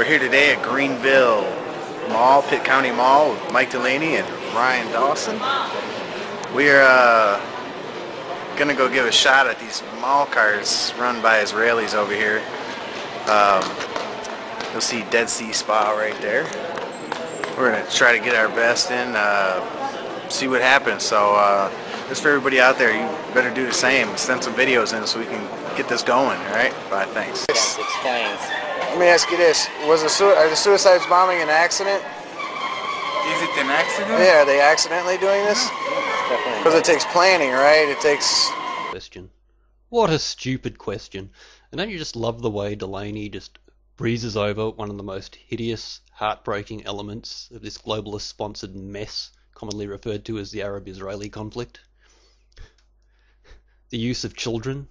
We're here today at Greenville Mall, Pitt County Mall, with Mike Delaney and Ryan Dawson. We're gonna go give a shot at these mall cars run by Israelis over here. You'll see Dead Sea Spa right there. We're gonna try to get our best in, see what happens. So just for everybody out there, you better do the same. Send some videos in so we can get this going. All right? Bye. Thanks. Explains. Let me ask you this: are the suicides bombing an accident? Is it an accident? Yeah, are they accidentally doing this? Because it takes planning, right? It takes... Question. What a stupid question. And don't you just love the way Delaney just breezes over one of the most hideous, heartbreaking elements of this globalist-sponsored mess, commonly referred to as the Arab-Israeli conflict? The use of children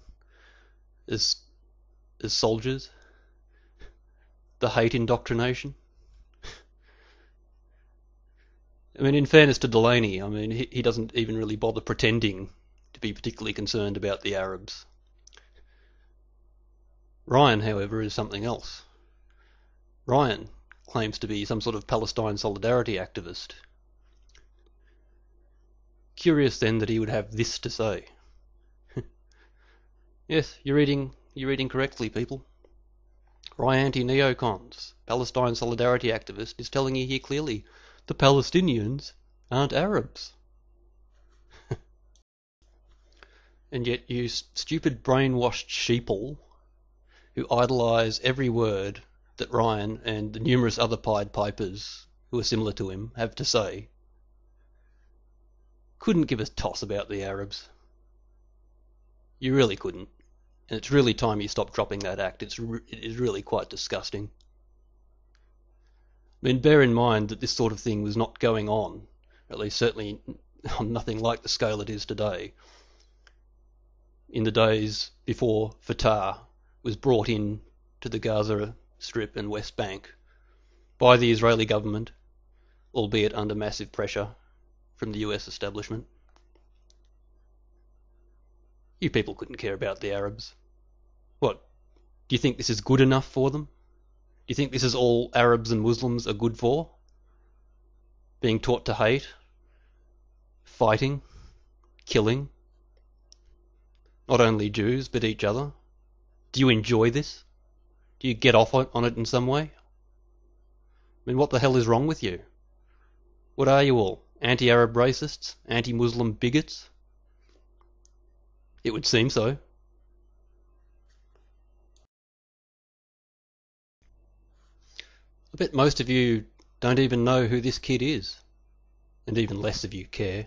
as soldiers. The hate indoctrination. I mean, in fairness to Delaney, I mean, he doesn't even really bother pretending to be particularly concerned about the Arabs. Ryan, however, is something else. Ryan claims to be some sort of Palestine solidarity activist. Curious then that he would have this to say. Yes, you're reading correctly, people. Ryantineocons, Palestine solidarity activist, is telling you here clearly the Palestinians aren't Arabs. And yet you stupid brainwashed sheeple who idolise every word that Ryan and the numerous other Pied Pipers who are similar to him have to say couldn't give a toss about the Arabs. You really couldn't. And it's really time you stop dropping that act. It is really quite disgusting. I mean, bear in mind that this sort of thing was not going on, or at least certainly on nothing like the scale it is today, in the days before Fatah was brought in to the Gaza Strip and West Bank by the Israeli government, albeit under massive pressure from the US establishment. You people couldn't care about the Arabs. What, do you think this is good enough for them? Do you think this is all Arabs and Muslims are good for? Being taught to hate? Fighting? Killing? Not only Jews, but each other? Do you enjoy this? Do you get off on it in some way? I mean, what the hell is wrong with you? What are you all? Anti-Arab racists? Anti-Muslim bigots? It would seem so. I bet most of you don't even know who this kid is, and even less of you care.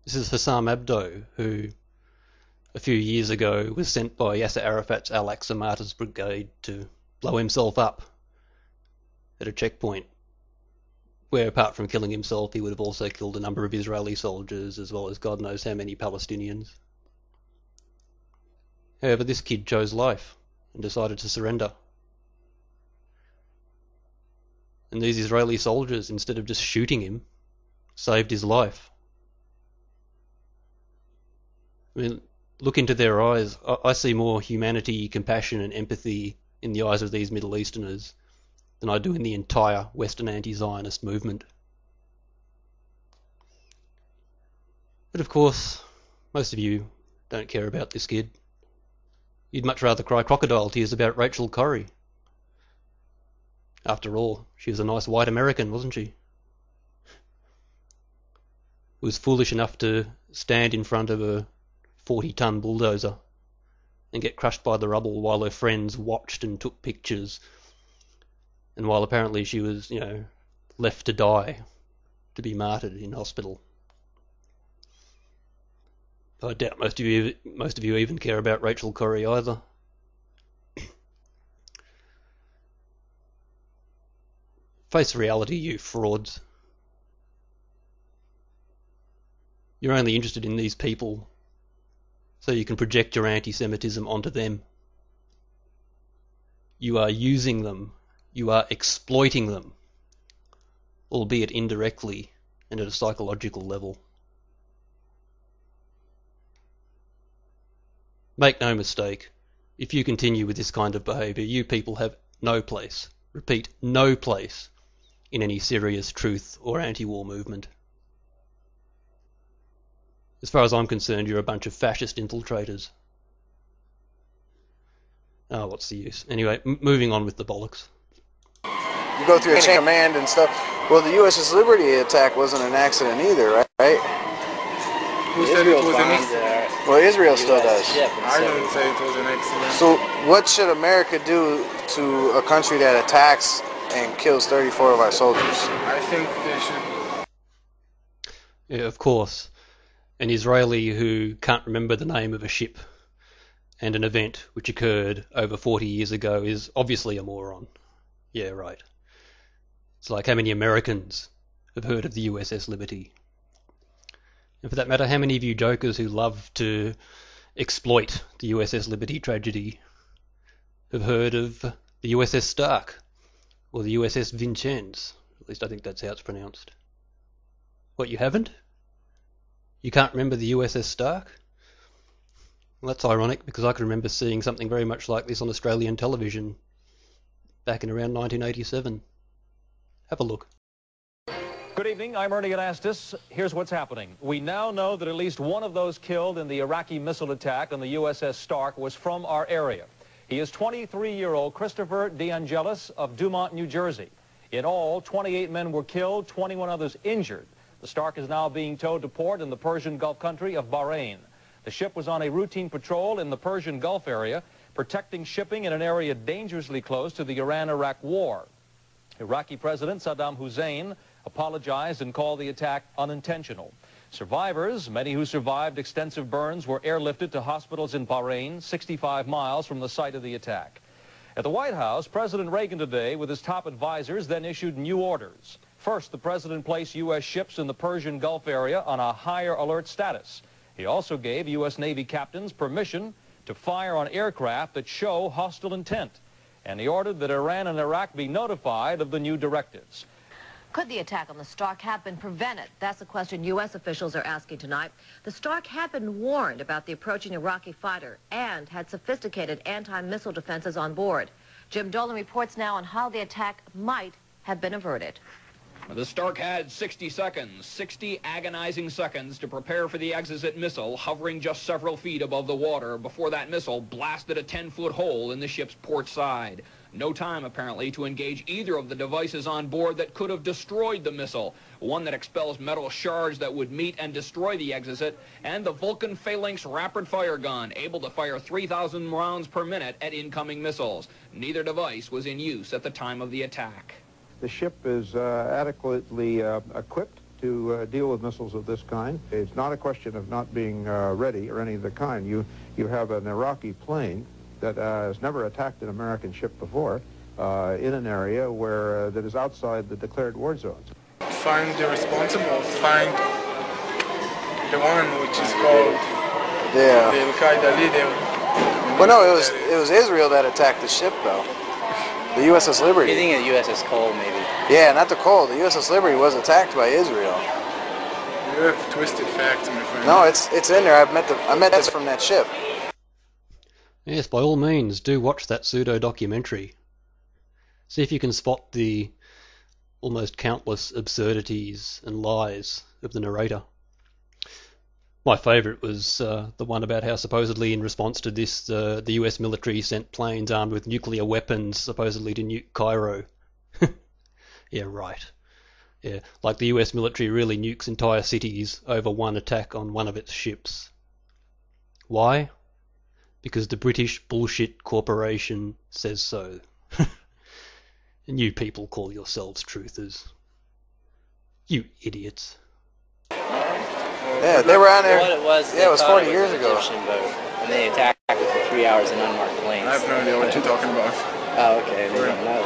This is Hussam Abdo, who a few years ago was sent by Yasser Arafat's Al-Aqsa Martyrs Brigade to blow himself up at a checkpoint, where apart from killing himself he would have also killed a number of Israeli soldiers as well as God knows how many Palestinians. However, this kid chose life and decided to surrender. And these Israeli soldiers, instead of just shooting him, saved his life. I mean, look into their eyes. I see more humanity, compassion and empathy in the eyes of these Middle Easterners than I do in the entire Western anti-Zionist movement. But of course, most of you don't care about this kid. You'd much rather cry crocodile tears about Rachel Corrie. After all, she was a nice white American, wasn't she? Who was foolish enough to stand in front of a 40-ton bulldozer and get crushed by the rubble while her friends watched and took pictures, and while apparently she was, left to die, to be martyred in hospital. I doubt most of you even care about Rachel Corrie either. Face reality, you frauds. You're only interested in these people so you can project your anti-Semitism onto them. You are using them. You are exploiting them, albeit indirectly and at a psychological level. Make no mistake, if you continue with this kind of behaviour, you people have no place, repeat, no place in any serious truth or anti-war movement. As far as I'm concerned, you're a bunch of fascist infiltrators. Oh, what's the use? Anyway, moving on with the bollocks. You go through a chain of command and stuff. Well, the USS Liberty attack wasn't an accident either, right? Who said it was an accident? Well, Israel still does. I don't say it was an accident. So what should America do to a country that attacks and kills 34 of our soldiers? I think they should... Yeah, of course. An Israeli who can't remember the name of a ship and an event which occurred over 40 years ago is obviously a moron. Yeah, right. It's like how many Americans have heard of the USS Liberty? And for that matter, how many of you jokers who love to exploit the USS Liberty tragedy have heard of the USS Stark or the USS Vincennes? At least I think that's how it's pronounced. What, you haven't? You can't remember the USS Stark? Well, that's ironic, because I can remember seeing something very much like this on Australian television back in around 1987. Have a look. Good evening, I'm Ernie Anastas. Here's what's happening. We now know that at least one of those killed in the Iraqi missile attack on the USS Stark was from our area. He is 23-year-old Christopher DeAngelis of Dumont, New Jersey. In all, 28 men were killed, 21 others injured. The Stark is now being towed to port in the Persian Gulf country of Bahrain. The ship was on a routine patrol in the Persian Gulf area, protecting shipping in an area dangerously close to the Iran-Iraq war. Iraqi President Saddam Hussein apologized and called the attack unintentional. Survivors, many who survived extensive burns, were airlifted to hospitals in Bahrain, 65 miles from the site of the attack. At the White House, President Reagan today, with his top advisors, then issued new orders. First, the president placed U.S. ships in the Persian Gulf area on a higher alert status. He also gave U.S. Navy captains permission to fire on aircraft that show hostile intent. And he ordered that Iran and Iraq be notified of the new directives. Could the attack on the Stark have been prevented? That's the question U.S. officials are asking tonight. The Stark had been warned about the approaching Iraqi fighter and had sophisticated anti-missile defenses on board. Jim Dolan reports now on how the attack might have been averted. The Stark had 60 seconds, 60 agonizing seconds to prepare for the exocet missile, hovering just several feet above the water before that missile blasted a 10-foot hole in the ship's port side. No time, apparently, to engage either of the devices on board that could have destroyed the missile, one that expels metal shards that would meet and destroy the exocet, and the Vulcan Phalanx rapid-fire gun, able to fire 3,000 rounds per minute at incoming missiles. Neither device was in use at the time of the attack. The ship is adequately equipped to deal with missiles of this kind. It's not a question of not being ready or any of the kind. You have an Iraqi plane that has never attacked an American ship before in an area where that is outside the declared war zones. Find the responsible, find the one which is called the Al-Qaeda leader. Well, no, it was Israel that attacked the ship, though. The USS Liberty. You think of the USS Cole, maybe? Yeah, not the Cole. The USS Liberty was attacked by Israel. You have twisted facts, my friend. No, it's in there. I met this from that ship. Yes, by all means, do watch that pseudo-documentary. See if you can spot the almost countless absurdities and lies of the narrator. My favourite was the one about how supposedly in response to this, the US military sent planes armed with nuclear weapons supposedly to nuke Cairo. Yeah, right. Yeah, like the US military really nukes entire cities over one attack on one of its ships. Why? Because the British bullshit corporation says so. And you people call yourselves truthers. You idiots. Yeah, they were on there. What it was, yeah, it was 40 years an ago. Egyptian boat, and they attacked it for 3 hours in unmarked planes. I have no idea what you're talking about. Oh, okay. They don't know.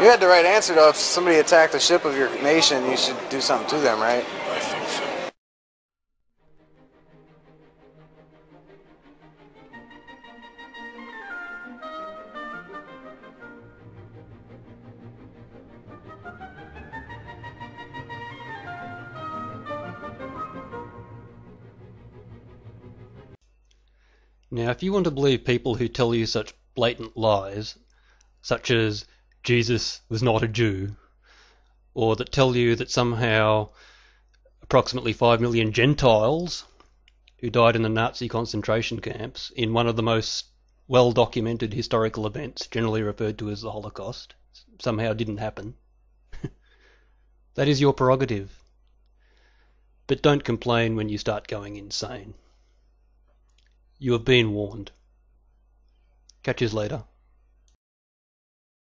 You had the right answer, though. If somebody attacked a ship of your nation, you should do something to them, right? I think so. Now, if you want to believe people who tell you such blatant lies, such as Jesus was not a Jew, or that tell you that somehow approximately 5 million Gentiles who died in the Nazi concentration camps in one of the most well-documented historical events, generally referred to as the Holocaust, somehow didn't happen. That is your prerogative. But don't complain when you start going insane. You have been warned. Catch you later.